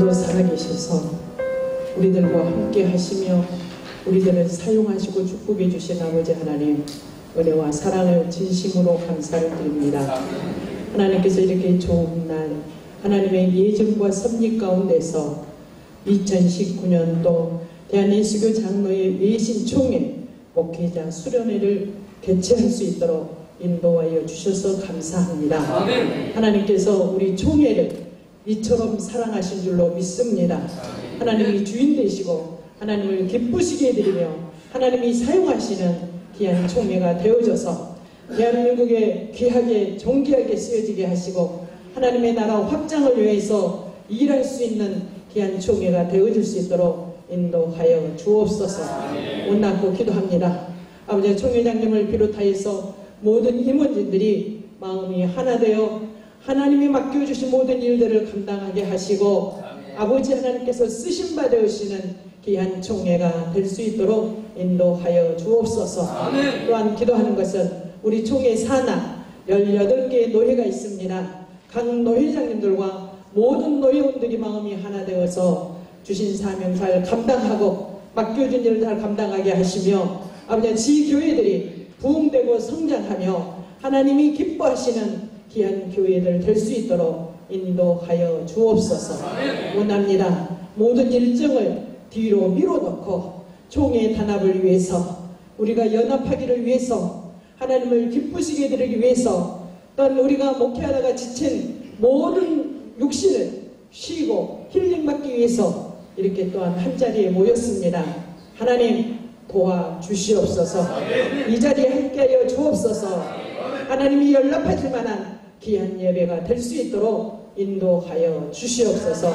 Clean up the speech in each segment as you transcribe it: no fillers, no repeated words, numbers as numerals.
오늘도 살아계셔서 우리들과 함께 하시며 우리들을 사용하시고 축복해 주신 아버지 하나님, 은혜와 사랑을 진심으로 감사를 드립니다. 하나님께서 이렇게 좋은 날 하나님의 예정과 섭리 가운데서 2019년도 대한예수교 장로의 외신총회 목회자 수련회를 개최할 수 있도록 인도하여 주셔서 감사합니다. 하나님께서 우리 총회를 이처럼 사랑하신 줄로 믿습니다. 하나님이 주인 되시고 하나님을 기쁘시게 해드리며 하나님이 사용하시는 귀한 총회가 되어져서 대한민국에 귀하게 존귀하게 쓰여지게 하시고 하나님의 나라 확장을 위해서 일할 수 있는 귀한 총회가 되어질 수 있도록 인도하여 주옵소서. 원하고 기도합니다. 아버지 총회장님을 비롯하여서 모든 임원진들이 마음이 하나 되어 하나님이 맡겨주신 모든 일들을 감당하게 하시고 아버지 하나님께서 쓰신바 되시는 귀한 총회가 될 수 있도록 인도하여 주옵소서. 또한 기도하는 것은 우리 총회 산하 18개의 노회가 있습니다. 각 노회장님들과 모든 노회원들이 마음이 하나 되어서 주신 사명 잘 감당하고 맡겨준 일을 잘 감당하게 하시며 아버지 지교회들이 부흥되고 성장하며 하나님이 기뻐하시는 귀한 교회들 될 수 있도록 인도하여 주옵소서. 원합니다. 모든 일정을 뒤로 미뤄놓고 총회 단합을 위해서 우리가 연합하기를 위해서 하나님을 기쁘시게 해드리기 위해서 또한 우리가 목회하다가 지친 모든 육신을 쉬고 힐링받기 위해서 이렇게 또한 한자리에 모였습니다. 하나님 도와주시옵소서. 이 자리에 함께하여 주옵소서. 하나님이 연락하실 만한 귀한 예배가 될 수 있도록 인도하여 주시옵소서.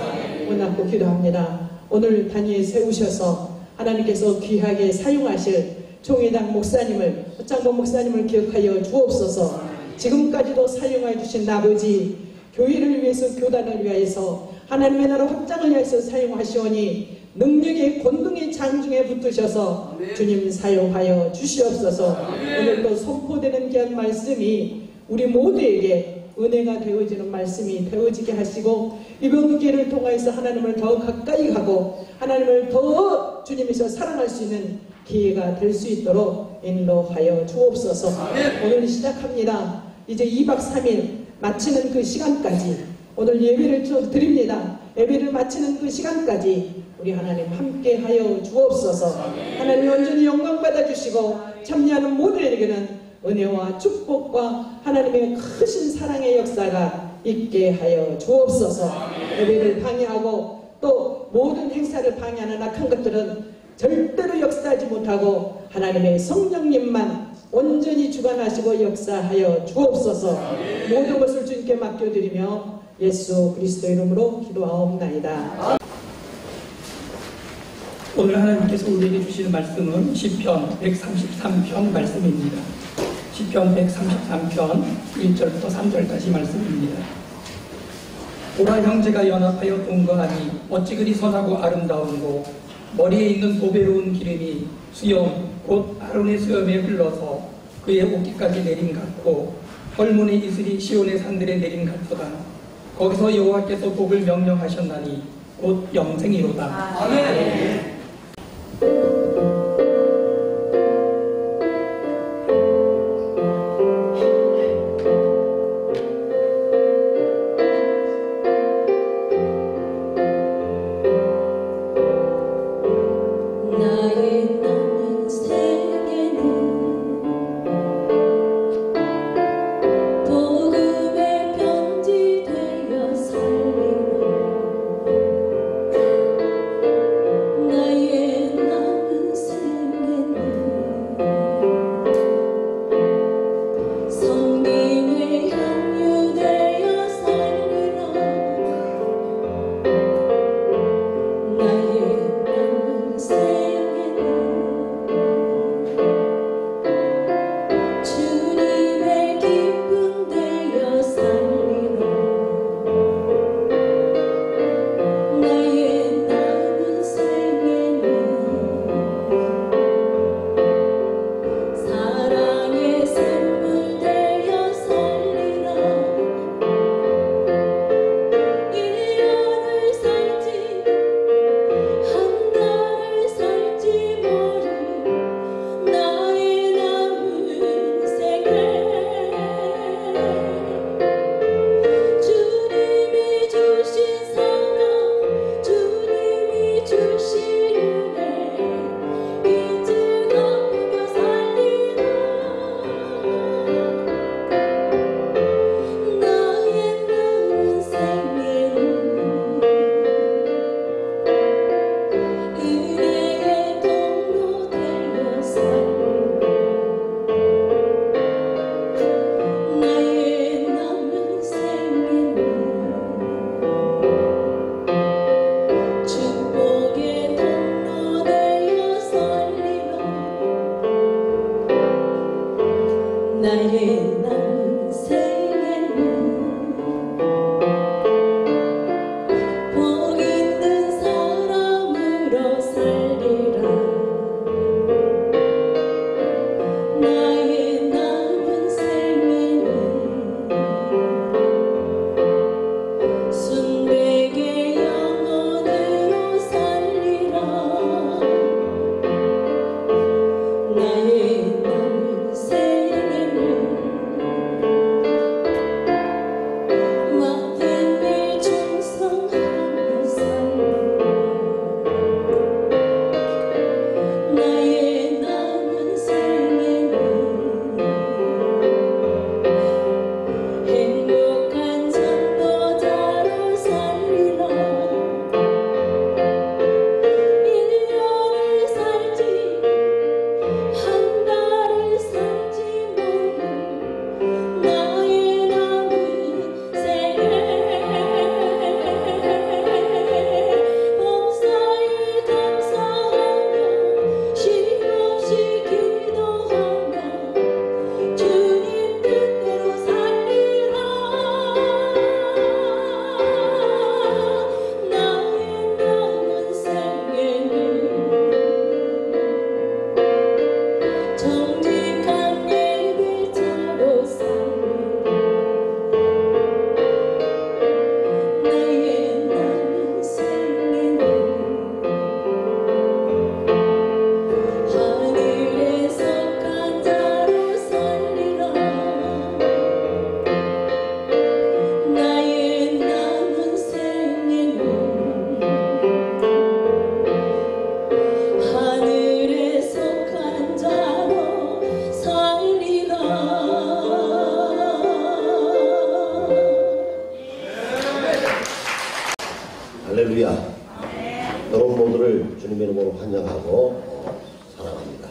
원하고 기도합니다. 오늘 단위에 세우셔서 하나님께서 귀하게 사용하실 총회장 목사님을 허창범 목사님을 기억하여 주옵소서. 지금까지도 사용해 주신 아버지 교회를 위해서 교단을 위하여서 하나님의 나라 확장을 위해서 사용하시오니 능력의 권능의 장중에 붙으셔서 주님 사용하여 주시옵소서. 오늘도 선포되는 귀한 말씀이 우리 모두에게 은혜가 되어지는 말씀이 되어지게 하시고 이번 기회를 통하여서 하나님을 더 가까이 가고 하나님을 더 주님에서 사랑할 수 있는 기회가 될 수 있도록 인도하여 주옵소서. 오늘 시작합니다. 이제 2박 3일 마치는 그 시간까지 오늘 예배를 드립니다. 예배를 마치는 그 시간까지 우리 하나님 함께하여 주옵소서. 하나님 온전히 영광 받아주시고 참여하는 모두에게는 은혜와 축복과 하나님의 크신 사랑의 역사가 있게 하여 주옵소서. 예배를 방해하고 또 모든 행사를 방해하는 악한 것들은 절대로 역사하지 못하고 하나님의 성령님만 온전히 주관하시고 역사하여 주옵소서. 모든 것을 주님께 맡겨드리며 예수 그리스도 이름으로 기도하옵나이다. 오늘 하나님께서 우리에게 주시는 말씀은 시편 133편 말씀입니다. 시편 133편 1절부터 3절까지 말씀입니다. 보라, 형제가 연합하여 동거하니 어찌 그리 선하고 아름다운고 머리에 있는 보배로운 기름이 수염 곧 아론의 수염에 흘러서 그의 옷깃까지 내림 같고 헐문의 이슬이 시온의 산들에 내림 같도다. 거기서 여호와께서 복을 명령하셨나니 곧 영생이로다. 아멘. 나의 남은 나의 남은 생에는 복 있는 사람으로 살리라. 나의 남은 생에는 순백의 영혼으로 살리라. 나의 남은 생에는 맡은 일 충성하며 살리라. 나의 남은 생에는 행복한 전도자로 살리라. 1년을 살지 한 달을 살지 모를 나의 남은 생에 범사에 감사하며 쉼없이 기도하며 주님 뜻대로 살리라. 나의 남은 생에는 정직한 예배자로 살리라. 나의 남은 생에는 하늘에 속한 자로 살리라. 나의 남은 생에는 하늘에 속한 자로 살리라. 할렐루야. 여러분 모두를 주님의 이름으로 환영하고 사랑합니다.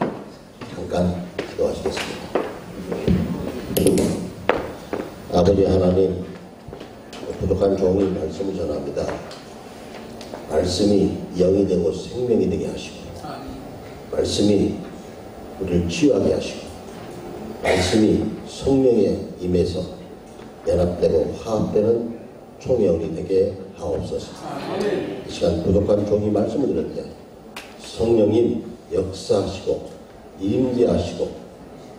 잠깐 기도하시겠습니다. 아버지 하나님, 부족한 종이 말씀을 전합니다. 말씀이 영이 되고 생명이 되게 하시고, 말씀이 우리를 치유하게 하시고, 말씀이 성령에 임해서 연합되고 화합되는 총회원이 되게 하옵소서. 이 시간 부족한 종이 말씀을 들을 때 성령님 역사하시고 임재하시고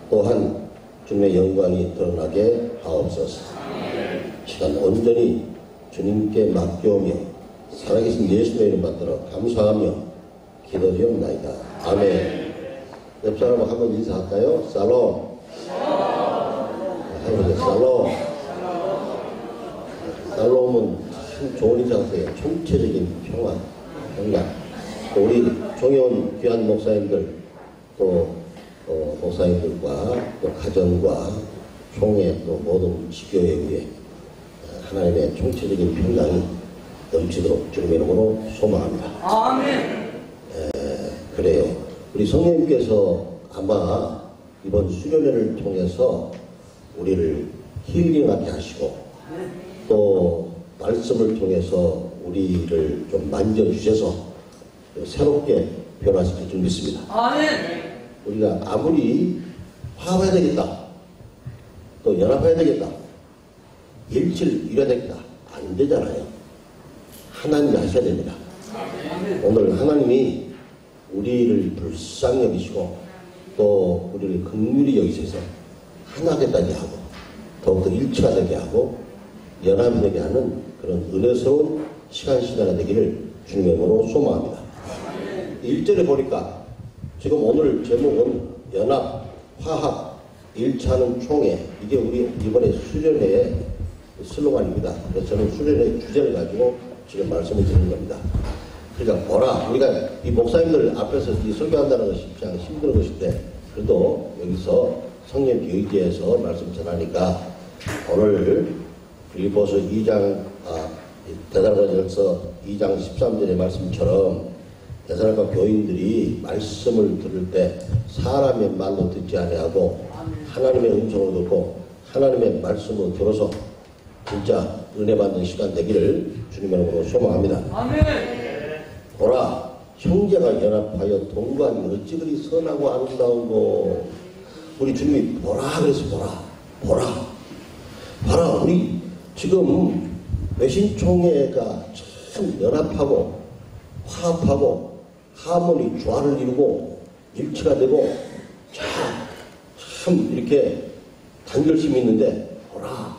또한 주님의 영광이 드러나게 하옵소서. 이 시간 온전히 주님께 맡겨오며 살아계신 예수의 이름 받들어 감사하며 기도드리옵나이다. 아멘. 옆 사람하고 한번 인사할까요? 살롬. 해보세요. 살롬. 살롬은 참 좋은 인사세요. 총체적인 평화, 평강. 또 우리 종회원 귀한 목사님들, 또 목사님들과 또 가정과 총회 또 모든 지교회 위에 하나님의 총체적인 평강이 넘치도록 주님의 이름으로 소망합니다. 아멘. 그래요. 우리 성령님께서 아마 이번 수련회를 통해서 우리를 힐링하게 하시고 또 말씀을 통해서 우리를 좀 만져주셔서 새롭게 변화시킬 줄 믿습니다. 아멘. 우리가 아무리 화합해야 되겠다, 또 연합해야 되겠다, 일치를 이뤄야 되겠다, 안 되잖아요. 하나님이 하셔야 됩니다. 오늘 하나님이 우리를 불쌍히 여기시고 또 우리를 긍휼히 여기셔서 하나 되게 하고 더욱더 일치가 되게 하고 연합이 되게 하는 그런 은혜스러운 시간이 되기를 주님의 이름으로 소망합니다. 1절에 보니까 지금 오늘 제목은 연합, 화합, 일치하는 총회. 이게 우리 이번에 수련회의 슬로건입니다. 그래서 저는 수련회 주제를 가지고 지금 말씀을 드리는 겁니다. 그러니까 보라, 우리가 이 목사님들 앞에서 이 설교한다는 것이 그냥 힘든 것인데 그래도 여기서 성령 의지에서 말씀 전하니까 오늘 빌립보서 2장 데살로니가서 2장 13절의 말씀처럼 데살로니가 교인들이 말씀을 들을 때 사람의 말로 듣지 아니하고 하나님의 음성으로 듣고 하나님의 말씀으로 들어서 진짜 은혜 받는 시간 되기를 주님의 이름으로 소망합니다. 아멘. 보라, 형제가 연합하여 동거하니 어찌 그리 선하고 아름다운고. 우리 주님이 보라 그래서 보라. 우리 지금 외신총회가 참 연합하고 화합하고 하모니 조화를 이루고 일치가 되고 참 이렇게 단결심이 있는데 보라.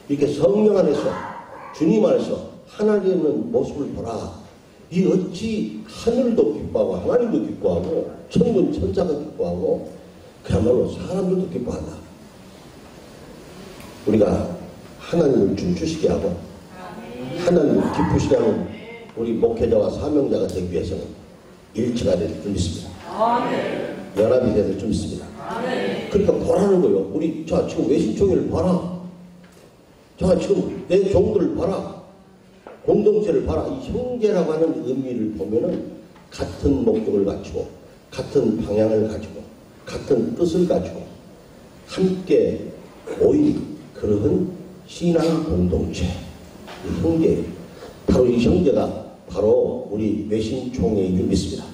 이렇게 성령 안에서 주님 안에서 하나님의 모습을 보라. 이 어찌 하늘도 기뻐하고 하나님도 기뻐하고 천군 천사가 기뻐하고 그야말로 사람들도 기뻐한다. 우리가 하나님을 춤추시게 하고 하나님을 기쁘시게 하는 우리 목회자와 사명자가 되기 위해서는 일치가 될 줄 믿습니다. 연합이 되야 될 줄 믿습니다. 그러니까 보라는 거예요. 우리 자 지금 외신총회를 봐라. 자 지금 내 종들을 봐라. 공동체를 봐라. 이 형제라고 하는 의미를 보면은 같은 목적을 가지고 같은 방향을 가지고 같은 뜻을 가지고 함께 모인 그런 신앙 공동체 이 형제 바로 이 형제가 바로 우리 외신총회인 줄 믿습니다.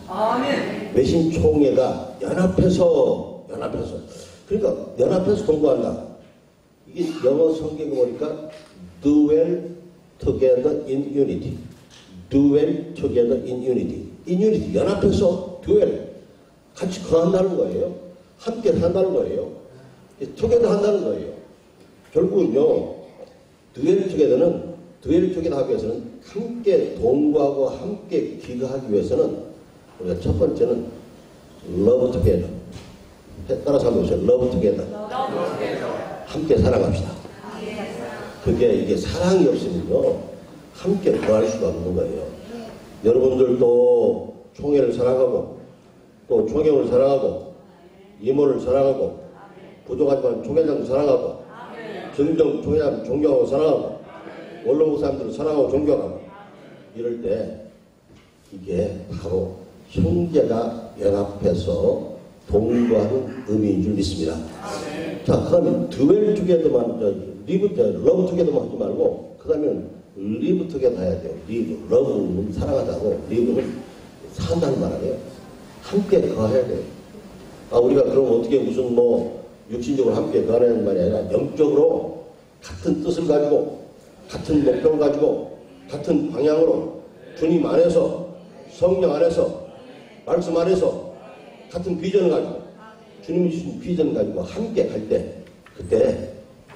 외신총회가 연합해서 그러니까 연합해서 동거한다. 이게 영어 성경에 보니까 dwell together in unity. dwell together in unity. in unity. 연합해서 dwell. 같이 거한다는 거예요. 함께 산다는 거예요. together 한다는 거예요. 결국은요, dwell together 하기 위해서는 함께 동거하고 함께 기거하기 위해서는 우리가 첫 번째는 love together. 따라서 한번 보세요. love together. 함께 사랑합시다. 그게 이게 사랑이 없으면요 함께 거할 수가 없는 거예요. 여러분들도 총회를 사랑하고 또 총회원을 사랑하고 이모를 사랑하고 부족하지만 총회장도 사랑하고 정정 총회장 존경하고 사랑하고 원로 목사님들을 사랑하고 존경하고 이럴 때 이게 바로 형제가 연합해서 동거하는 의미인 줄 믿습니다. 자, 그다음에 드웰 투게더만 러브 투게더만 하지 말고 그다음에 리브 투게더 해야 돼요. 리브, 러브는 사랑하다고 리브는 산다는 말 아니에요. 함께 거해야 돼요. 우리가 그럼 어떻게 무슨 육신적으로 함께 거하는 말이 아니라 영적으로 같은 뜻을 가지고 같은 목표를 가지고 같은 방향으로 주님 안에서 성령 안에서 말씀 안에서 같은 비전을 가지고 주님이 주신 비전을 가지고 함께 갈 때 그때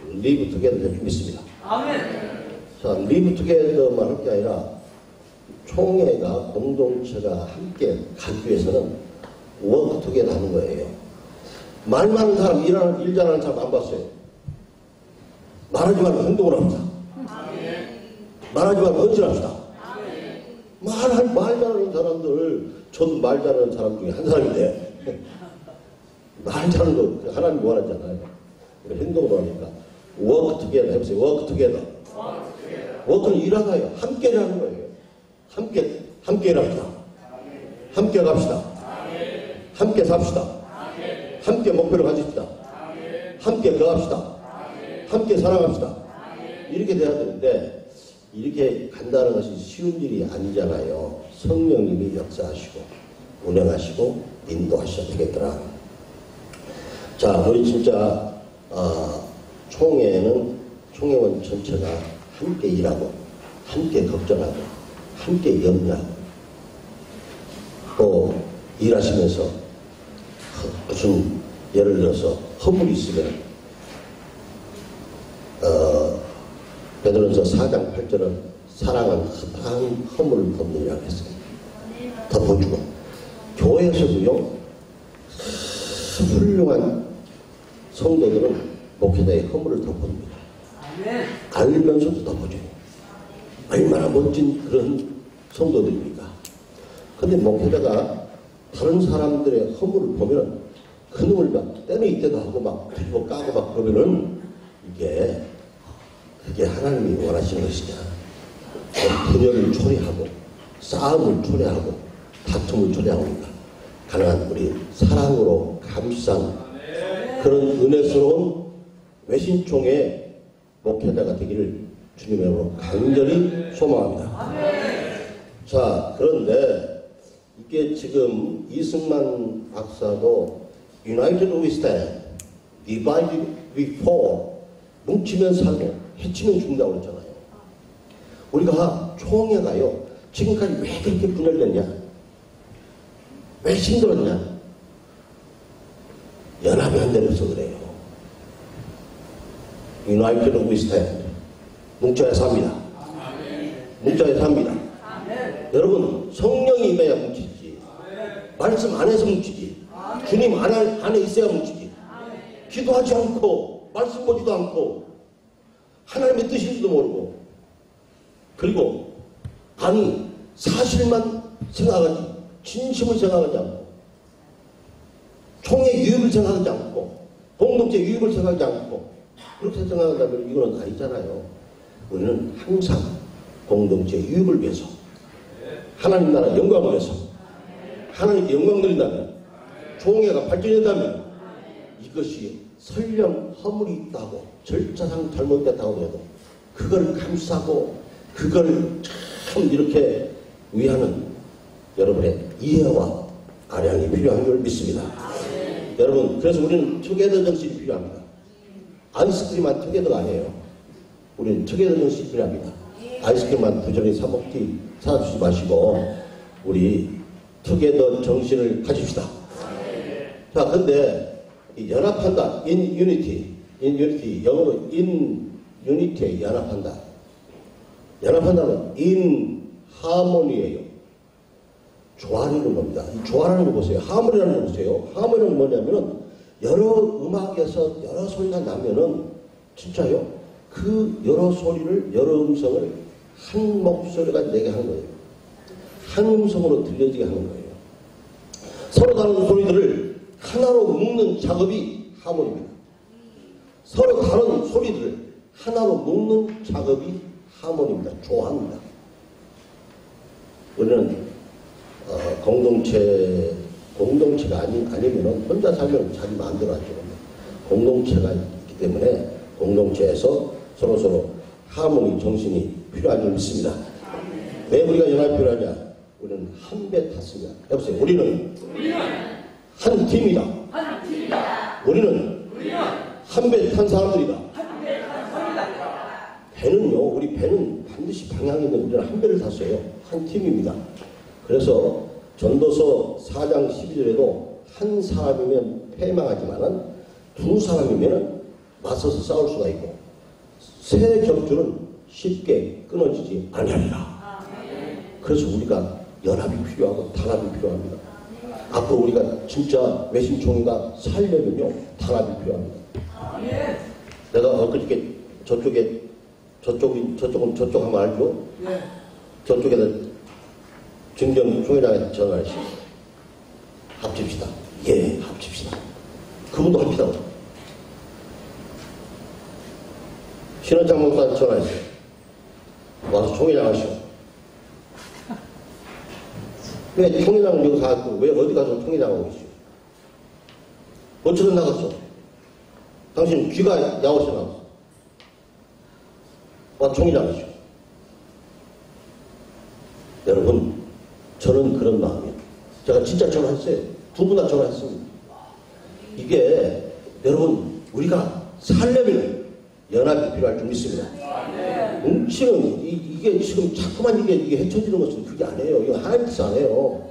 리브 투게더 될 줄 믿습니다. 자, 리브 투게더만 할 게 아니라 총회가 공동체가 함께 가기 위해서는 워크 투게더 하는 거예요. 말 많은 사람, 일 잘하는 사람 안 봤어요. 말하지 말고 행동을 합시다. 말하지 말고 헌신합시다. 말 잘하는 사람들, 저도 말 잘하는 사람 중에 한 사람인데 말 잘하는 거 하나님 원하잖아요. 우리 행동을 하니까 워크 투게더 해보세요. 워크 투게더. 워크는 일하다요. 함께 일하는 거예요. 함께 일합시다. 함께 갑시다. 함께 삽시다. 함께 목표를 가집시다. 함께 거합시다. 함께 사랑합시다. 이렇게 돼야 되는데 이렇게 간다는 것이 쉬운 일이 아니잖아요. 성령님이 역사하시고 운영하시고 인도하셔야 되겠더라. 자, 우리 진짜 총회원 전체가 함께 일하고 함께 걱정하고 함께 염려하고 또 일하시면서 무슨 예를 들어서 허물이 있으면 베드로전서 4장 8절은 사랑은 흡한 허물을 덮느니라고 했어요. 덮어주고 교회에서도요 훌륭한 성도들은 목회자의 허물을 덮어줍니다. 알면서도 덮어줘요. 얼마나 멋진 그런 성도들입니까? 근데 목회자가 다른 사람들의 허물을 보면 그놈을 막 때릴 때도 하고 막 뒤집어 까고 막 그러면은 그게 하나님이 원하시는 것이냐. 분열을 초래하고 싸움을 초래하고 다툼을 초래하니까 가능한 우리 사랑으로 감싼 그런 은혜스러운 외신총회 목회자가 되기를 주님의 이름으로 간절히 소망합니다. 자, 그런데 이게 지금 이승만 박사도 United We Stand divided we fall. 뭉치면 살고 해치면 죽는다고 그랬잖아요. 우리가 총회가요, 지금까지 왜 그렇게 분열됐냐? 왜 힘들었냐? 연합이 안 되면서 그래요. United we stand. 뭉쳐야 삽니다. 뭉쳐야 삽니다. 여러분, 성령이 임해야 뭉치지. 말씀 안에서 뭉치지. 주님 안에 있어야 뭉치지. 기도하지 않고 말씀 보지도 않고 하나님의 뜻인지도 모르고, 그리고 아니 사실만 생각하지, 진심을 생각하지 않고, 총의 유익을 생각하지 않고, 공동체 유익을 생각하지 않고, 그렇게 생각한다면 이거는 아니잖아요. 우리는 항상 공동체 유익을 위해서, 하나님 나라 영광을 위해서, 하나님께 영광 드린다면, 총회가 발전된다면, 이것이 설령 허물이 있다고, 절차상 잘못됐다고 해도 그걸 감싸고 그걸 참 이렇게 위하는 여러분의 이해와 아량이 필요한 걸 믿습니다. 여러분, 그래서 우리는 투게더 정신이 필요합니다. 아이스크림만 투게더가 아니에요. 우리는 투게더 정신이 필요합니다. 아이스크림만 부지런히 사주지 마시고 우리 투게더 정신을 가집시다. 자, 근데 이 연합한다, in unity, 영어로 in unity에 연합한다. 연합한다는 in harmony예요. 조화라는 겁니다. 이 조화라는 거 보세요. 하모니라는 거 보세요. 하모니는 뭐냐면은 여러 음악에서 여러 소리가 나면은 진짜요, 그 여러 소리를, 여러 음성을 한 목소리가 내게 하는 거예요. 한 음성으로 들려지게 하는 거예요. 서로 다른 소리들을 하나로 묶는 작업이 하모니입니다. 서로 다른 소리들을 하나로 묶는 작업이 하모니입니다. 조화입니다. 우리는 공동체가 아니면 혼자 살면 자기 마음대로 하죠. 공동체가 있기 때문에 공동체에서 서로 하모니 정신이 필요한 줄 믿습니다. 왜 우리가 연합이 필요하냐? 우리는 한 배 탔습니다. 여보세요. 우리는 한 팀이다. 우리는 한 배 탄 사람들이다. 배는요, 우리 배는 반드시 방향이 있는, 우리는 한 배를 탔어요. 한 팀입니다. 그래서 전도서 4장 12절에도 한 사람이면 패망하지만은 두 사람이면 맞서서 싸울 수가 있고 새 격주는 쉽게 끊어지지 아니하리라. 그래서 우리가 연합이 필요하고 단합이 필요합니다. 앞으로 우리가 진짜 외신총회가 살려면요, 단합이 필요합니다. 내가 엊그저께 저쪽 하면 알죠? 저쪽에다 증정 총회장한테 전화했어요. 합칩시다. 예, 합칩시다. 그분도 합시다. 신원장 목사한테 전화했어요. 와서 총회장 하시오. 왜 총회장은 여기 가고 왜 어디 가서 총회장하고 있어요? 어쩌다 나갔어? 당신 귀가 야오시 나갔어. 와, 총회장 하시오. 여러분, 저는 그런 마음이에요. 제가 진짜 전화했어요. 두 분 다 전화했습니다. 이게 여러분, 우리가 살려면 연합이 필요할 줄 믿습니다. 뭉치는 이게 지금 자꾸만 이게 헤쳐지는 것은 그게 아니에요. 이거 하나님 뜻 아니에요.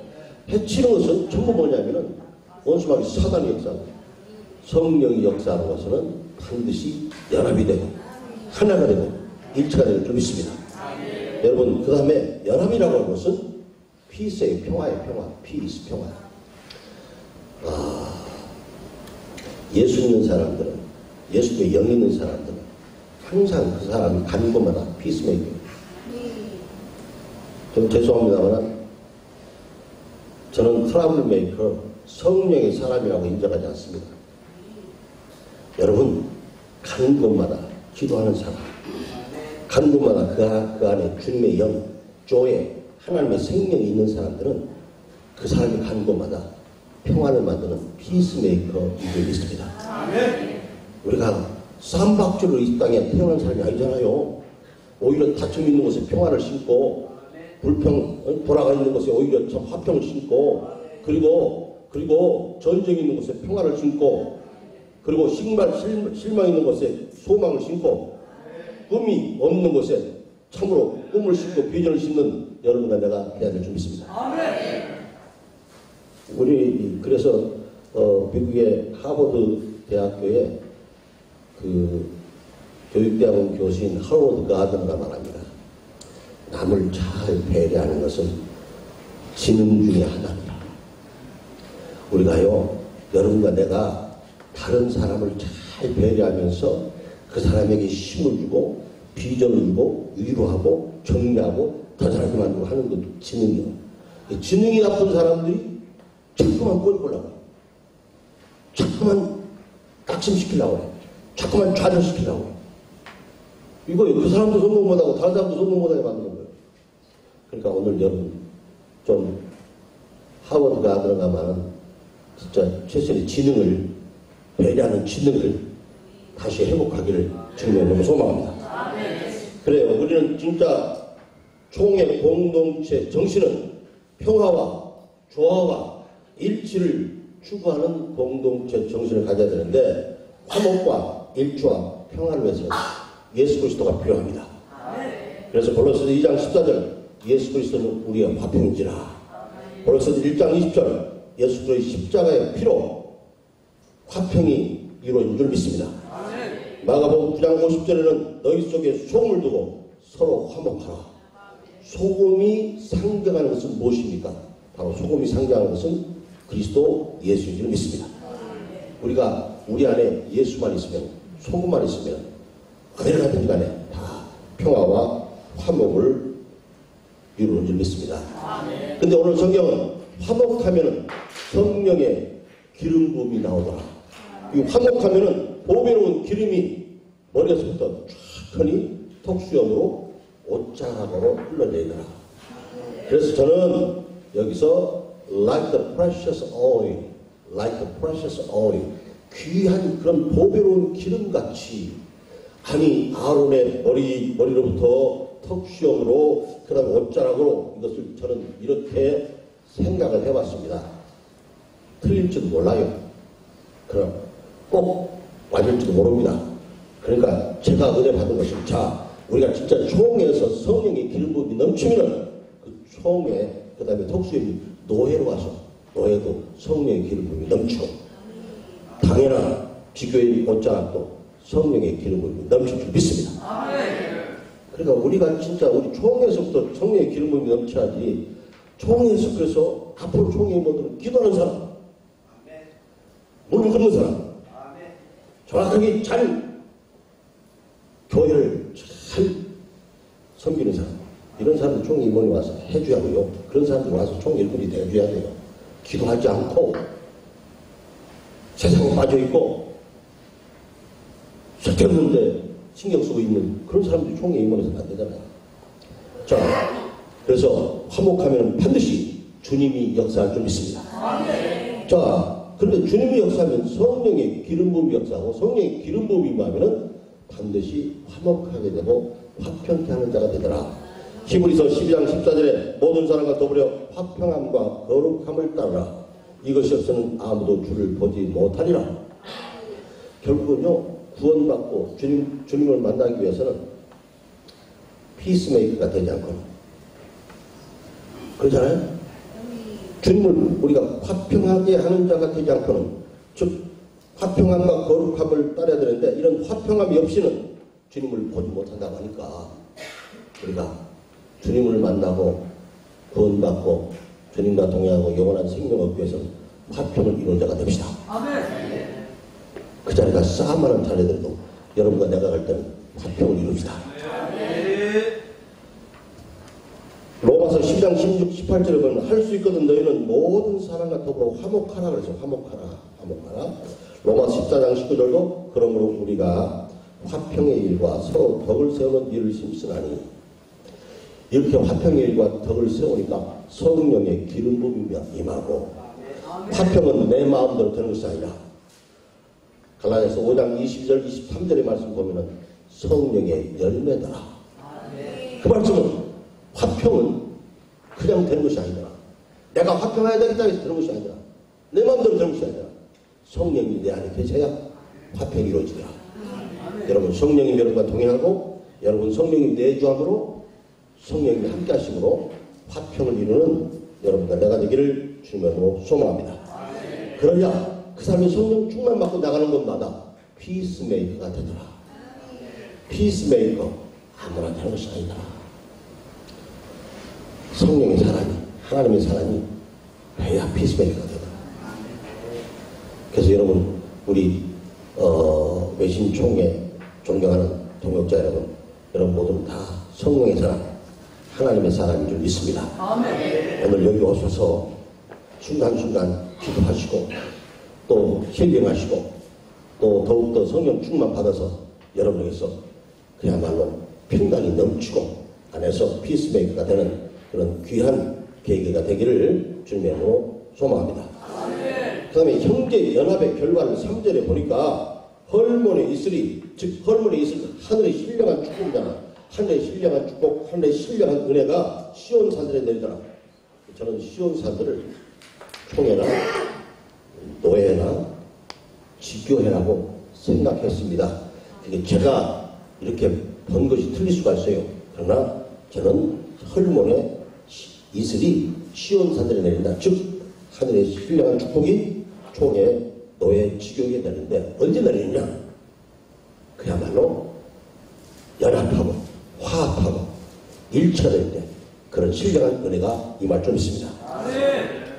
헤치는 것은 전부 뭐냐면은 원수마귀 사단이 역사하고 성령이 역사하는 것은 반드시 연합이 되고 하나가 되고 일체가 될 줄 믿습니다. 여러분, 그 다음에 연합이라고 하는 것은 피스의 평화의 평화, 피스 평화. 예수 있는 사람들은, 예수의 영 있는 사람들은 항상 그 사람이 가는 곳마다 피스메이커. 좀 죄송합니다만 저는 트러블 메이커, 성령의 사람이라고 인정하지 않습니다. 여러분, 가는 곳마다 기도하는 사람, 가는 곳마다 그 안에 주님의 영, 조에 하나님의 생명이 있는 사람들은 그 사람이 가는 곳마다 평안을 만드는 피스메이커인 줄 믿습니다. 우리가 쌈박질로 이 땅에 태어난 사람이 아니잖아요. 오히려 다툼 있는 곳에 평화를 심고 돌아가 있는 곳에 오히려 화평을 심고 그리고 전쟁이 있는 곳에 평화를 심고 그리고 실망 있는 곳에 소망을 심고 꿈이 없는 곳에 참으로 꿈을 심고 비전을 심는 여러분과 내가 해야 될 줄 믿습니다. 우리 그래서 미국의 하버드 대학교의 그 교육대학원 교수인 하워드 가든가 말합니다. 남을 잘 배려하는 것은 지능 중에 하나입니다. 우리가요, 여러분과 내가 다른 사람을 잘 배려하면서 그 사람에게 힘을 주고 비전을 주고 위로하고 격려하고 더 잘하게 만들고 하는 것도 지능이요. 지능이 나쁜 사람들이 자꾸만 꼬이려고 해요. 자꾸만 낙심시키려고 해요. 자꾸만 좌절시키려고 해요. 이거 그 사람도 성공 못하고 다른 사람도 성공 못하게 만드는 거예요. 그러니까 오늘 여러분 좀 하워드가 들어가면 진짜 최선의 지능을 배려하는 지능을 다시 회복하기를 주님의 너무 소망합니다. 그래요. 우리는 진짜 총회 공동체 정신은 평화와 조화와 일치를 추구하는 공동체 정신을 가져야 되는데 화목과 일치와 평화를 위해서 예수 그리스도가 필요합니다. 그래서 골로새서 2장 14절 예수 그리스도는 우리의 화평인지라. 골로새서 1장 20절 예수 그리스도의 십자가의 피로 화평이 이루어진 줄 믿습니다. 마가복음 9장 50절에는 너희 속에 소금을 두고 서로 화목하라. 소금이 상징하는 것은 무엇입니까? 바로 소금이 상징하는 것은 그리스도 예수인 줄 믿습니다. 우리가 우리 안에 예수만 있으면 소금만 있으면 어디를 가든지 간에 다 평화와 화목을 이루는 줄 믿습니다. 근데 오늘 성경은 화목하면은 성령의 기름 부음이 나오더라. 이 화목하면은 보배로운 기름이 머리에서부터 쫙하니 턱수염으로 옷자락으로 흘러내리더라. 그래서 저는 여기서 like the precious oil, like the precious oil, 귀한 그런 보배로운 기름같이 아니 아론의 머리로부터 턱수염으로 그 다음에 옷자락으로 이것을 저는 이렇게 생각을 해봤습니다. 틀릴지도 몰라요. 그럼 꼭 맞을지도 모릅니다. 그러니까 제가 은혜 받은 것은 자 우리가 진짜 총회에서 성령의 기름 부음이 넘치면은 그 총회 그 다음에 턱수염이 노예로 와서 노예도 성령의 기름 부음이 넘치고 당연한 지교의 옷자락도 성령의 기름 부음이 넘칠 줄 믿습니다. 그러니까 우리가 진짜 우리 총회에서부터 성령의 기름 부음이 넘쳐야지. 총회에서 그래서 앞으로 총회 모두는 기도하는 사람, 물 긋는 사람, 정확하게 잘 교회를 잘 섬기는 사람, 이런 사람들 총회 임원이 와서 해줘야 하고요. 그런 사람들 와서 총회 일꾼이 돼줘야 돼요. 기도하지 않고 세상에 빠져있고 쓸데없는데 신경 쓰고 있는 그런 사람들이 총회 임원에서는 안 되잖아요. 자, 그래서 화목하면 반드시 주님이 역사할 줄 믿습니다. 자, 그런데 주님이 역사하면 성령의 기름 부음이 역사하고 성령의 기름 부음이 임하면은 반드시 화목하게 되고 화평케 하는 자가 되더라. 히브리서 12장 14절에 모든 사람과 더불어 화평함과 거룩함을 따르라. 이것이 없으면 아무도 주를 보지 못하리라. 결국은요, 구원받고 주님을 만나기 위해서는 피스메이커가 되지 않고 그렇잖아요? 주님을 우리가 화평하게 하는 자가 되지 않고는 즉 화평함과 거룩함을 따라야 되는데 이런 화평함이 없이는 주님을 보지 못한다고 하니까 우리가 주님을 만나고 구원받고 주님과 동행하고 영원한 생명을 얻기 위해서는 화평을 이루는 자가 됩시다. 그 자리가 싸움하는 자리들도 여러분과 내가 갈 때는 화평을 이룹시다. 로마서 12장 16, 18절에 보면 할 수 있거든 너희는 모든 사람과 더불어 화목하라 그래서 화목하라. 로마서 14장 19절도 그러므로 우리가 화평의 일과 서로 덕을 세우는 일을 심쓰나니 이렇게 화평의 일과 덕을 세우니까 성령의 기름 부음이 임하고 화평은 내 마음대로 되는 것이 아니라 갈라디아서 5장 22절 23절의 말씀 보면은 성령의 열매더라. 그 말씀은 화평은 그냥 되는 것이 아니라 내가 화평해야 되겠다 해서 되는 것이 아니라 내 마음대로 되는 것이 아니라 성령이 내 안에 계셔야 화평이 이루어지더라. 여러분 성령님 여러분과 동행하고 여러분 성령님 내주함으로 성령님이 함께 하심으로 화평을 이루는 여러분과 내가 되기를 주님으로 소망합니다. 그러냐 그 사람이 성령 충만 받고 나가는 곳마다 피스메이커가 되더라. 피스메이커 아무나 되는 것이 아니더라. 성령의 사람이 하나님의 사람이 해야 피스메이커가 되더라. 그래서 여러분 우리 외신총회 존경하는 동역자 여러분 모두 다 성령의 사람 하나님의 사람인 줄 믿습니다. 오늘 여기 오셔서 순간순간 기도하시고 또 힐링하시고 또 더욱더 성령 충만 받아서 여러분에게서 그야말로 평강이 넘치고 안에서 피스메이커가 되는 그런 귀한 계기가 되기를 주님의 이름으로 소망합니다. 그 다음에 형제 연합의 결과를 3절에 보니까 헐몬에 있으리 즉 헐몬에 있을 하늘의 신령한 축복이잖아. 하늘의 신령한 축복, 하늘의 신령한 은혜가 시온산들에 내리더라. 저는 시온산들을 총회나 노예나 지교회라고 생각했습니다. 그게 제가 이렇게 본 것이 틀릴 수가 있어요. 그러나 저는 헐몬에 이슬이 시온산들에 내린다. 즉 하늘의 신령한 축복이 총회, 노예, 지교회에 내리는데 언제 내리느냐? 그야말로 연합하고 화합하고 일처될 때 그런 신령한 은혜가 임할 줄 믿습니다.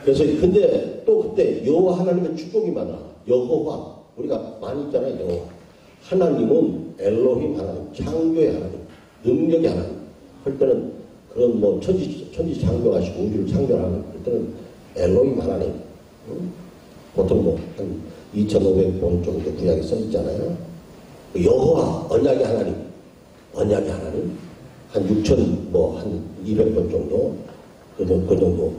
그래서 근데 또 그때 여호와 하나님의 축복이 많아. 여호와 우리가 많이 있잖아요. 여호와 하나님은 엘로힘 하나님, 창조의 하나님, 능력의 하나님. 할 때는 그런 뭐 천지 창조하시고 우주를 창조하는 할 때는 엘로힘 하나님. 보통 뭐 한 2,500번 정도 구약에 써 있잖아요. 여호와 언약의 하나님, 언약의 하나님 한 6,000 뭐 한 200번 정도 그 정도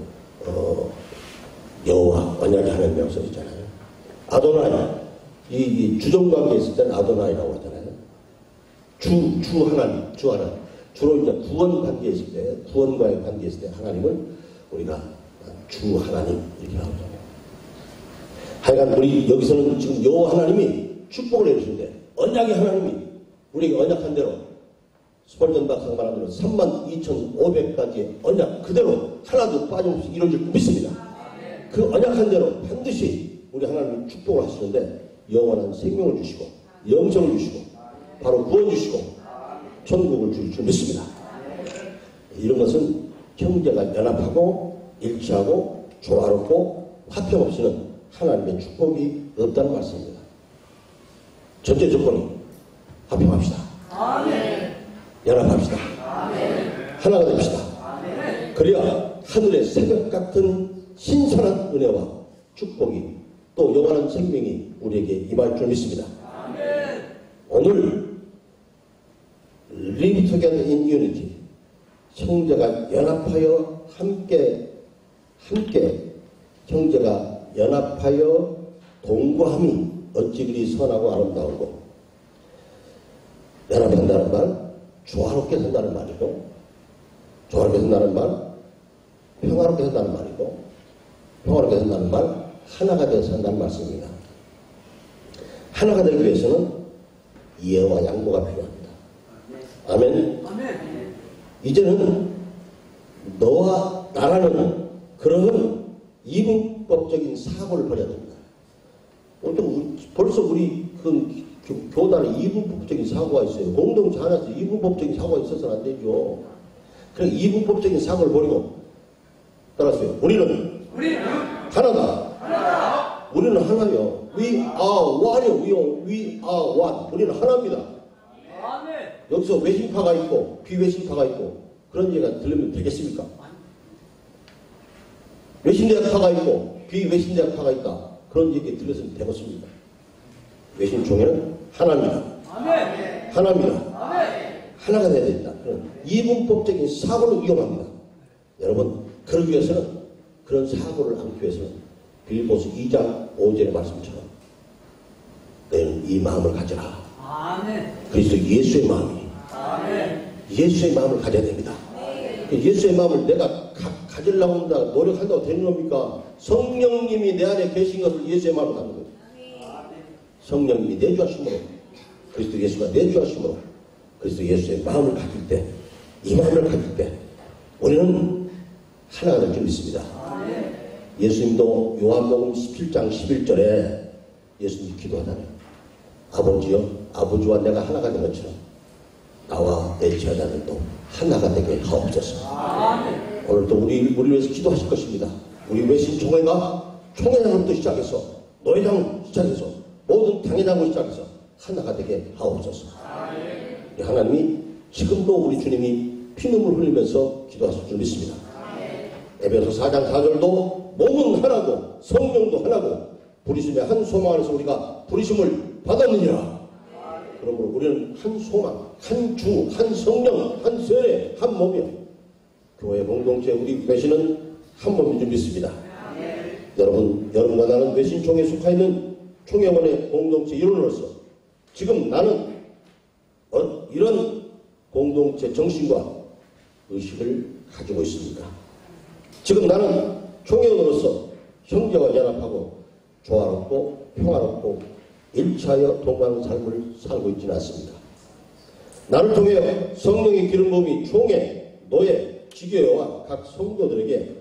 여호와 언약의 하나님이라고 써 있잖아요. 아도나이 이 주정관계에 있을 때는 아도나이라고 하잖아요. 주 하나님, 주 하나님. 주로 이제 구원 관계에 있을 때, 구원과의 관계에 있을 때 하나님을 우리가 주 하나님 이렇게 하거든요. 하여간 우리 여기서는 지금 여호와 하나님이 축복을 해주시는데 언약의 하나님이 우리에게 언약한 대로 스펄전 박사가 말한 대로 32,500가지의 언약 그대로 하나도 빠짐없이 이루어질 줄 믿습니다. 그 언약한 대로 반드시 우리 하나님이 축복을 하시는데 영원한 생명을 주시고 영생을 주시고 바로 구원 주시고 천국을 주실 줄 믿습니다. 이런 것은 형제가 연합하고 일치하고 조화롭고 화평 없이는 하나님의 축복이 없다는 말씀입니다. 전제 조건이 화평합시다. 연합합시다. 하나가 됩시다. 그래야 하늘의 새벽 같은 신선한 은혜와 축복이 또 영원한 생명이 우리에게 임할 줄 믿습니다. 오늘 Live together in unity 형제가 연합하여 함께 형제가 연합하여 동거함이 어찌 그리 선하고 아름다우고 연합한다는 말 조화롭게 산다는 말이고 조화롭게 산다는 말 평화롭게 산다는 말이고 평화롭게 산다는 말 하나가 되어서 산다는 말씀입니다. 하나가 되기 위해서는 이해와 양보가 필요합니다. 아멘. 이제는 너와 나라는 그런 이분법적인 사고를 버려야 됩니다. 벌써 우리 그 교단에 이분법적인 사고가 있어요. 공동체 안에서 이분법적인 사고가 있어서는 안 되죠. 그럼 이분법적인 사고를 버리고 따라서요. 우리는 하나다. 우리는 하나요. We are one. We are one. 우리는 하나입니다. 여기서 외신파가 있고 비외신파가 있고 그런 얘기가 들으면 되겠습니까? 외신대학파가 있고 비외신대학파가 있다. 그런 얘기 들으면 되겠습니까? 외신총회는 하나입니다. 하나입니다. 하나가 돼야 된다. 이분법적인 사고를 이용합니다. 여러분 그러기 위해서는 그런 사고를 안기 위해서는 빌보스 2장 5절의 말씀처럼 너희는 이 마음을 가져라. 그리스도 예수의 마음이 예수의 마음을 가져야 됩니다. 예수의 마음을 내가 가지려고 한다 노력한다고 되는 겁니까? 성령님이 내 안에 계신 것을 예수의 마음을 갖는 거예요. 성령님이 내주하심으로 그리스도 예수가 내주하심으로 그리스도 예수의 마음을 가질 때, 이 마음을 가질 때 우리는 하나가 될 줄 믿습니다. 예수님도 요한복음 17장 11절에 예수님이 기도하잖아요. 아버지여, 아버지와 내가 하나가 된 것처럼 나와 내 제자들도 하나가 되게 하옵소서. 오늘도 우리를 위해서 기도하실 것입니다. 우리 외신 총회가 총회장부터 시작해서 노회장 시작해서 모든 당회장부터 시작해서 하나가 되게 하옵소서. 하나님이 지금도 우리 주님이 피눈물 흘리면서 기도하실 줄 믿습니다. 에베소 4장 4절도 몸은 하나고 성령도 하나고 부르심의 한 소망 안에서 우리가 부르심을 받았느니라. 그러므로 우리는 한 소망, 한 주, 한 성령, 한 세례, 한 몸이요. 교회 공동체 우리 외신은 한 몸인 줄 믿습니다. 여러분과 나는 외신총회에 속하 있는 총회원의 공동체 일원으로서 지금 나는 이런 공동체 정신과 의식을 가지고 있습니까? 지금 나는 총회원으로서 형제와 연합하고 조화롭고 평화롭고 일치하여 동행하는 삶을 살고 있지는 않습니다. 나를 통해 성령의 기름 부음이 총회, 노예, 지교회와 각 성도들에게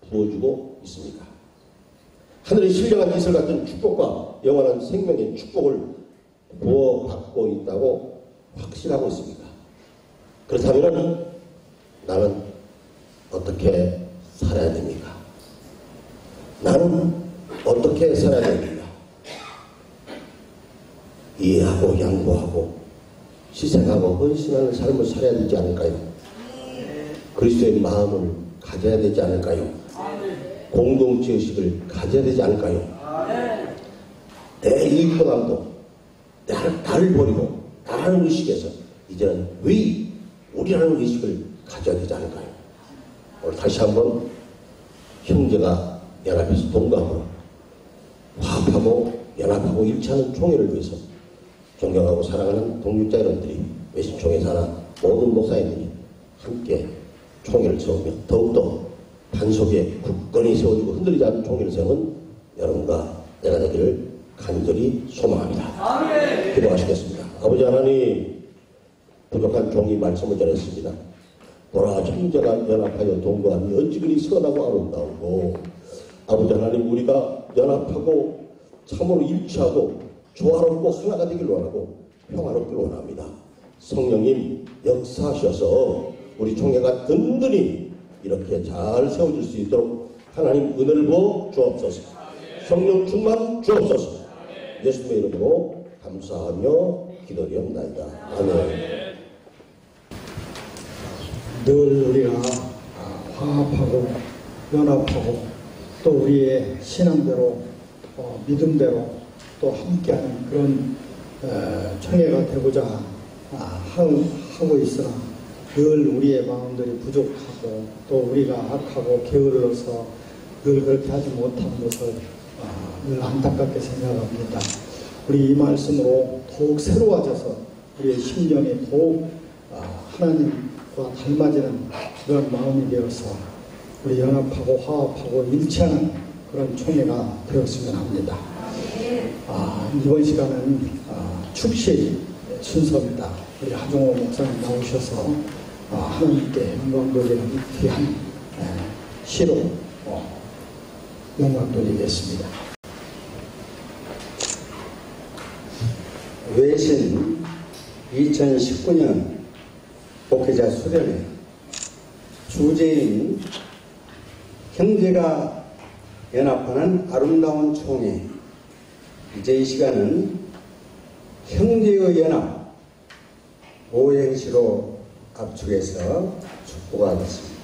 부어주고 있습니까? 하늘의 신령한 이슬 같은 축복과 영원한 생명의 축복을 부어받고 있다고 확신하고 있습니까? 그렇다면 나는 어떻게 살아야 됩니까? 나는 어떻게 살아야 됩니까? 이해하고 양보하고 희생하고 헌신하는 삶을 살아야 되지 않을까요? 그리스도의 마음을 가져야 되지 않을까요? 공동체 의식을 가져야 되지 않을까요? 내 일꾼함도 나를 버리고 나라는 의식에서 이제는 우리라는 의식을 가져야 되지 않을까요? 오늘 다시 한번 형제가 연합해서 동감으로 화합하고 연합하고 일치하는 총회를 위해서 존경하고 사랑하는 동역자 여러분들이 외신총회 사나 모든 목사님들이 함께 총회를 세우며 더욱더 반석에 굳건히 세워지고 흔들리지 않는 총회를 세우는 여러분과 내가 되기를 간절히 소망합니다. 기도하시겠습니다. 아버지 하나님, 부족한 종이 말씀을 전했습니다. 보라, 형제가 연합하여 동거하니 어찌 그리 선하고 아름다우고, 아버지 하나님, 우리가 연합하고 참으로 일치하고 조화롭고 하나가 되길 원하고 평화롭길 원합니다. 성령님 역사하셔서 우리 총회가 든든히 이렇게 잘 세워질 수 있도록 하나님 은혜를 부어 주옵소서. 성령 충만 주옵소서. 예수님의 이름으로 감사하며 기도드리옵나이다. 아멘. 늘 우리가 화합하고 연합하고 또 우리의 신앙대로 믿음대로 또 함께하는 그런 총회가 되고자 하고 있으나 늘 우리의 마음들이 부족하고 또 우리가 악하고 게을러서 늘 그렇게 하지 못한 것을 늘 안타깝게 생각합니다. 우리 이 말씀으로 더욱 새로워져서 우리의 심령이 더욱 하나님과 닮아지는 그런 마음이 되어서 우리 연합하고 화합하고 일치하는 그런 총회가 되었으면 합니다. 이번 시간은 축식 순서입니다. 우리 하종호 목사님 나오셔서 하나님께 영광 돌리는 귀한 시로 영광 돌리겠습니다. 외신 2019년 목회자 수련회 주제인 형제가 연합하는 아름다운 총회. 이제 이 시간은 형제의 연합 오행시로 압축해서 축복하겠습니다.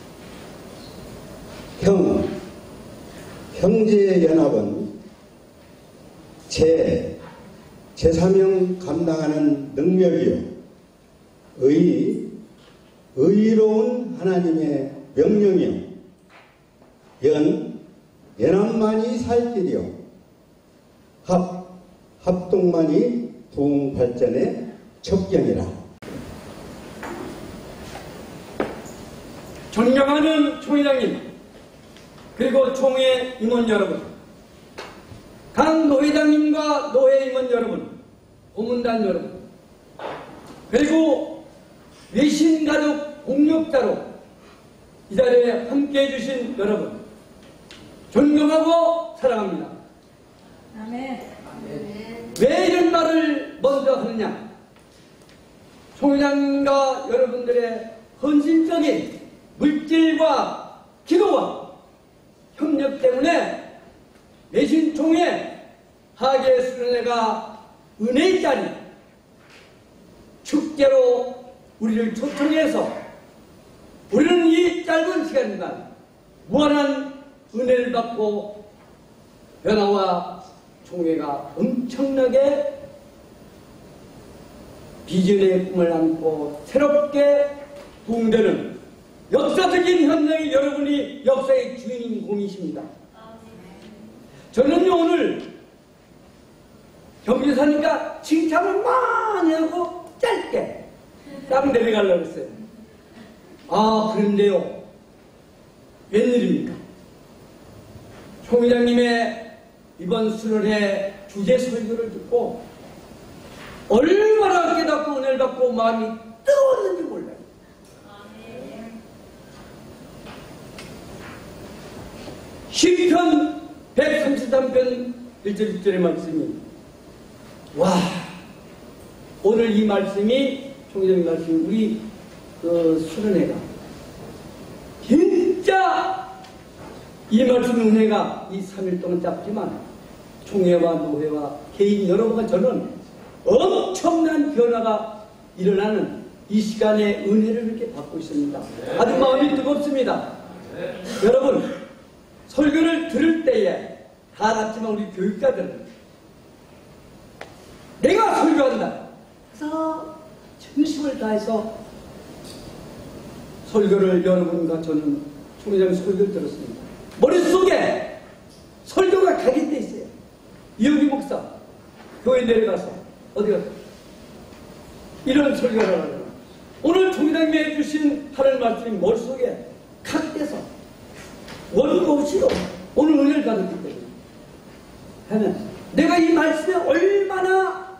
형제의 연합은 제3형 감당하는 능력이요 의로운 하나님의 명령이요 연합만이 살 길이요 합동만이 부흥 발전의 척견이라. 존경하는 총회장님, 그리고 총회 임원 여러분, 각 노회장님과 노회 임원 여러분, 고문단 여러분, 그리고 외신가족 공력자로 이 자리에 함께해 주신 여러분, 존경하고 사랑합니다. 왜 이런 말을 먼저 하느냐? 총회장과 여러분들의 헌신적인 물질과 기도와 협력 때문에 외신총회 하계수련회가 은혜의 자리 축제로 우리를 초청해서 우리는 이 짧은 시간 동안 무한한 은혜를 받고 변화와 총회가 엄청나게 비전의 꿈을 안고 새롭게 부흥되는 역사적인 현장에 여러분이 역사의 주인공이십니다. 저는요, 오늘 경기 사니까 칭찬을 많이 하고 짧게 딱 내려가려고 했어요. 아, 그런데요, 웬일입니까? 총회장님의 이번 수련회 주제 설교를 듣고 얼마나 깨닫고 은혜를 받고 마음이 뜨거웠는지 몰라요. 시편 133편 1절 2절의 말씀이, 와, 오늘 이 말씀이, 총회장님 말씀이 우리 수련회가 진짜 이 말씀 은혜가 이 3일 동안 짧지만 총회와 노회와 개인 여러분과 저는 엄청난 변화가 일어나는 이 시간에 은혜를 이렇게 받고 있습니다. 아주 마음이 뜨겁습니다. 여러분, 설교를 들을 때에 다 같지만 우리 교육자들은 내가 설교한다. 그래서 진심을 다해서 설교를 여러분과 저는 총회장 설교를 들었습니다. 머릿속에 설교가 각인되어 있어요. 이영기 목사 교회 내려가서 어디 갔어? 이런 설교를 하라고. 오늘 총회장님이 해주신 하는 말씀이 머릿속에 각돼서 원고 없이도 오늘 은혜를 받았기 때문에 하면 내가 이 말씀에 얼마나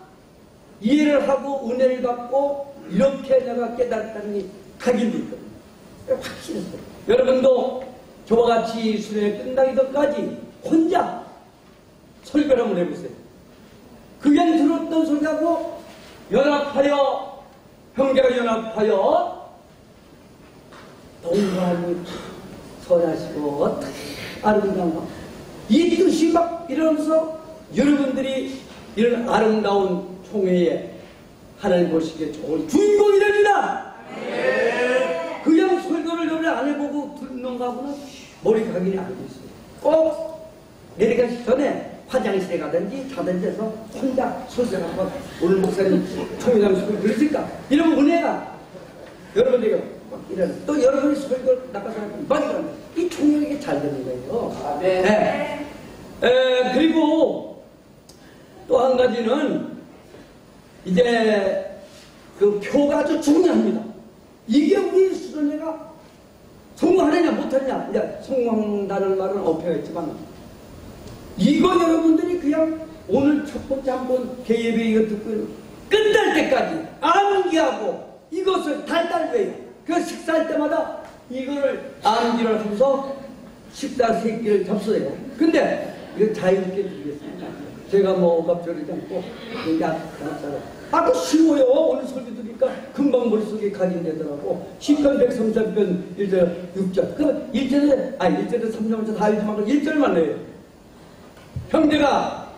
이해를 하고 은혜를 받고 이렇게 내가 깨달았다는 게 각인되어 있거든요. 확실했어요. 여러분도 저와 같이 수련회 끝나기 전까지 혼자 설교를 한번 해보세요. 그냥 들었던 소리하고 연합하여, 형제가 연합하여 동반이 선하시고 아름다운 것, 이 뜻이 막 이러면서 여러분들이 이런 아름다운 총회에 하나님 보시기에 좋은 주인공이 됩니다. 그냥 설교를 여러분 안 해보고 듣는 거하고는 머리 각인이 안 돼 있어요. 꼭 내려가기 전에 화장실에 가든지 자든지 해서 혼자 설교하고, 오늘 목사님 총회장 설교 들으실까? 이러면 은혜가 여러분들이 막 이러는, 또 여러분이 설교를 나가서 막 이러는, 이 총회가 잘 되는 거예요. 네. 그리고 또 한 가지는 이제 그 표가 아주 중요합니다. 이게 우리 수련회가 성공하느냐 못하느냐, 이제 성공한다는 말은 어폐했지만 이거 여러분들이 그냥 오늘 첫 번째 한번 개예배 이거 듣고 끝날 때까지 암기하고 이것을 달달해요. 그 식사할 때마다 이거를 암기를 하면서 식사 세 끼를 접수해요. 근데 이거 자유롭게 드리겠습니다. 제가 뭐 억압적이지 않고 그냥 아주 쉬워요. 오늘 설교 들으니까 금방 머릿속에 각인되더라고. 시편 133편 1절 6절. 그 1절에 3절부터 4절만 1절만 해요. 형제가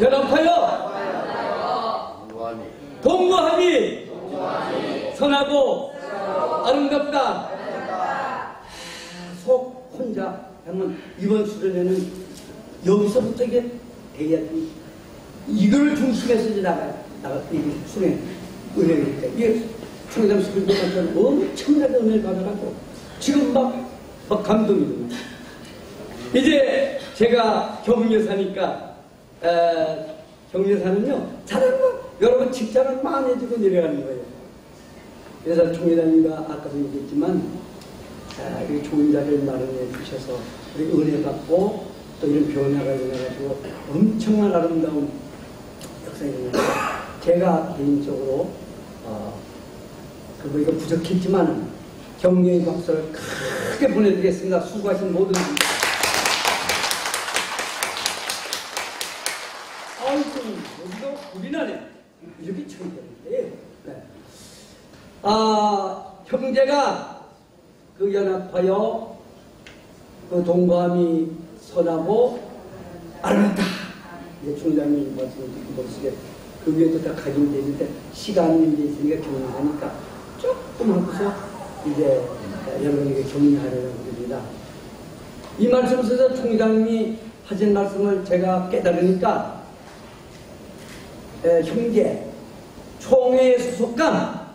연합하여 동무하니 선하고 아름답다. 속 혼자 하면 이번 수련회는 여기서부터 이게 돼야지. 이걸 중심에서 이제 이게 수련회 은혜니까 이게 총회장 수련회는 엄청나게 은혜를 받아가지고 지금 막 감동이 듭니다. 이제 제가 경여사니까 경여사는요 자랑만 여러분 칭찬을 많이 해주고 내려가는 거예요. 그래서 총회장님과 아까도 얘기했지만 이렇게 좋은 자리를 마련해 주셔서 우리 은혜 받고 또 이런 변화가 일어나가지고 엄청난 아름다운 역사가 일어나서 제가 개인적으로 이거 부족했지만 격려의 박수를 크게 보내드리겠습니다. 수고하신 모든 분들. 여기도 우리나라에 이렇게 처리되는데, 네. 형제가 그 연합하여 그 동감이 선하고 아름답다. 이제 총장님 말씀을 듣고 보시게 그 위에도 다 각인되어 있는데 시간이 이제 있으니까 격려하니까 조금 하고서 이제 여러분에게 격려하려고 합니다. 이 말씀 속에서 총장님이 하신 말씀을 제가 깨달으니까 형제, 총회 소속감,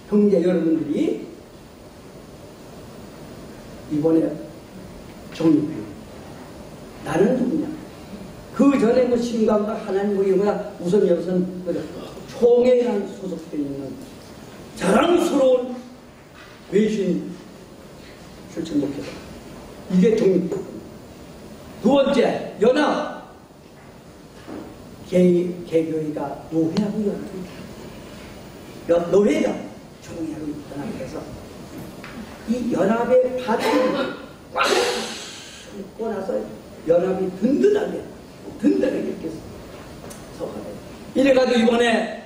형제 여러분들이 이번에 정립해요. 나는 누구냐? 그 전에 뭐 신관과 하나님 보기보다 우선 여기서는 총회에 소속되어 있는 자랑스러운 외신 출첵 목회자. 이게 정립됐습니다. 두 번째, 연합. 개교회가 노회하고 노회가 총회하고 연합해서 이 연합의 바탕을 꽉 꽂고 나서 연합이 든든하게 이렇게 서가요. 이래가지고 이번에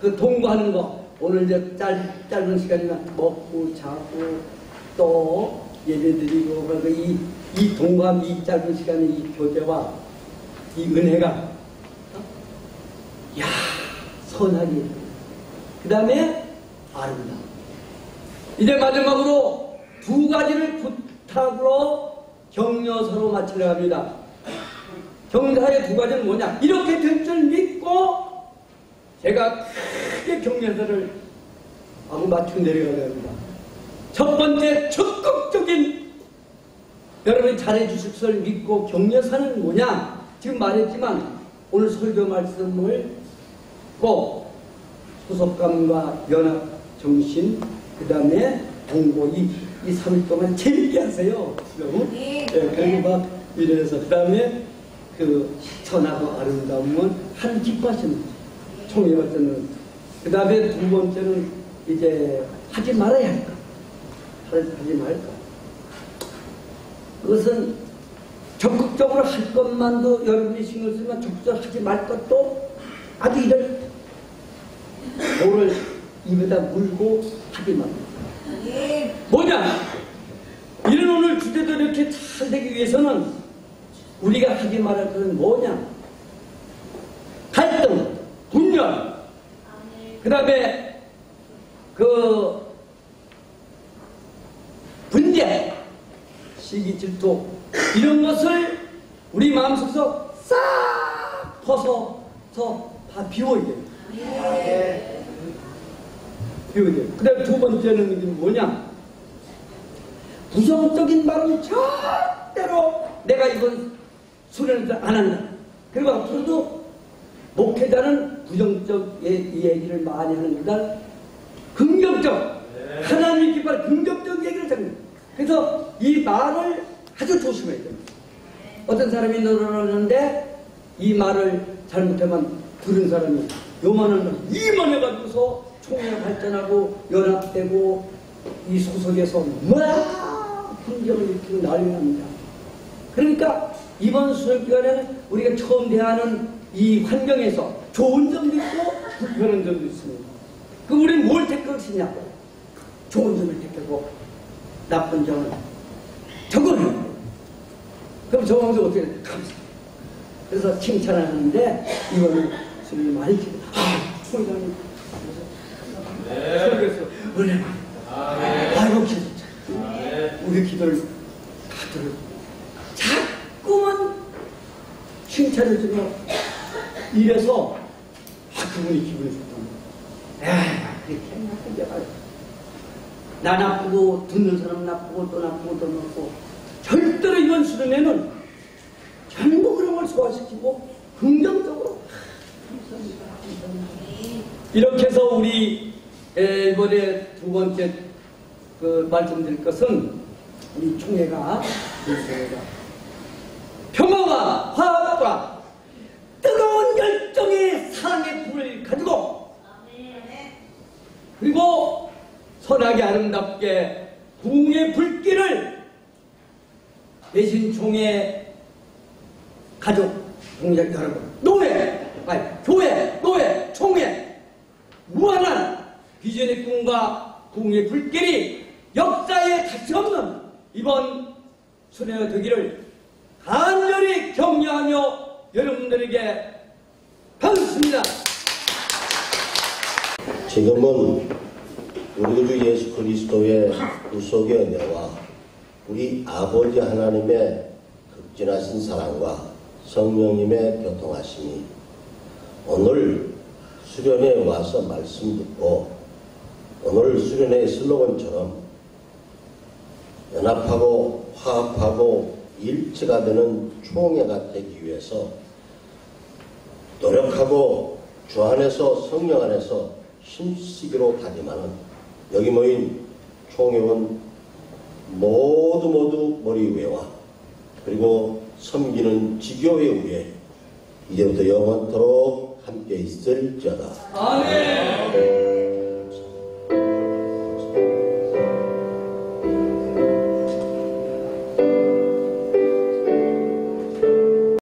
그 동거하는 거 오늘 이제 짧은 시간이나 먹고 자고 또 예배드리고 그래서 이 동거함 이 짧은 시간에 이 교제와 이 은혜가 선하게 그 다음에 아름다움. 이제 마지막으로 두 가지를 부탁으로 격려서로 마치려 합니다. 격려의 두 가지는 뭐냐? 이렇게 될 줄 믿고 제가 크게 격려서를 하고 맞추고 내려가야 합니다. 첫 번째 적극적인 여러분이 잘해주실 것을 믿고 격려사는 뭐냐? 지금 말했지만 오늘 설교 말씀을 꼭 소속감과 연합 정신 그 다음에 공고 이 3일 동안 재밌게 하세요. 네, 그리고 막 이래서 그 다음에 그 선하고 아름다움은 한 기뻐하시는 총회 같은 그 다음에 두 번째는 이제 하지 말아야 할까? 하지 말까? 그것은 적극적으로 할 것만도 여러분이 신경 쓰면 적극적으로 하지 말 것도 아주 이럴 뭐를 입에다 물고 하지 말고 뭐냐? 이런 오늘 주제도 이렇게 잘 되기 위해서는 우리가 하지 말할 것은 뭐냐? 갈등, 분열, 그 다음에 그 분재, 시기, 질투 이런 것을 우리 마음속에서 싹 벗어서 다 비워야 돼요. 비워야 돼요. 그 다음에 두 번째는 뭐냐? 부정적인 말은 절대로 내가 이건 수련을 안 한다. 그리고 앞으로도 목회자는 부정적 얘기를 많이 하는 것보다 긍정적, 하나님 기뻐할 긍정적 얘기를 합니다. 그래서 이 말을 아주 조심해야 됩니다. 어떤 사람이 늘어나는데 이 말을 잘못하면 들은 사람이 요만한 말 이만해가지고서 총회가 발전하고 연합되고 이 소속에서 막 분쟁을 일으키고 난리 납니다. 그러니까 이번 수련기간에는 우리가 처음 대하는 이 환경에서 좋은 점도 있고 불편한 점도 있습니다. 그럼 우리는 뭘 택할 것이냐고. 좋은 점을 택하고 나쁜 점은 적어내요. 그럼 적어서 어떻게 해요? 감사해요. 그래서 칭찬하는데 이거는 수련이 많이 기도. 총장님 설교에서 은혜 많이. 아이고 기도. 우리 기도를 다 들어요. 자꾸만 칭찬해주면 이래서 그분이 기분이 좋답니다. 그렇게 나쁜 게 말이야. 나 나쁘고 듣는 사람 나쁘고 또 나쁘고 또 나쁘고 절대로 이번 수련회는 전부 그런 걸 소화시키고 긍정적으로 이렇게 해서 우리 이번에 두 번째 그 말씀드릴 것은 우리 총회가 열정과 뜨거운 열정의 사랑의 불을 가지고 그리고 선하게 아름답게 부흥의 불길을 대신총회 가족, 동력 여러분, 교회, 노회, 총회 무한한 비전의 꿈과 부흥의 불길이 역사에 다시 없는 이번 수련회 되기를 간절히 격려하며 여러분들에게 반갑습니다. 지금은 우리 주 예수 그리스도의 구속의 은혜와 우리 아버지 하나님의 극진하신 사랑과 성령님의 교통하심이 오늘 수련회에 와서 말씀 듣고 오늘 수련회의 슬로건처럼 연합하고 화합하고 일치가 되는 총회가 되기 위해서 노력하고 주 안에서 성령 안에서 힘쓰기로 다짐하는 여기 모인 총회원 모두 머리 위에와 그리고 섬기는 지교회 위에 이제부터 영원토록 함께 있을지어다. 아멘.